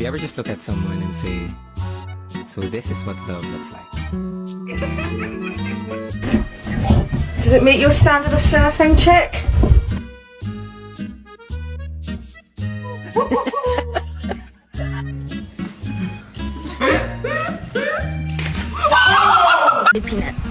you ever just look at someone and say, so this is what love looks like? Does it meet your standard of surfing, chick? Peanut.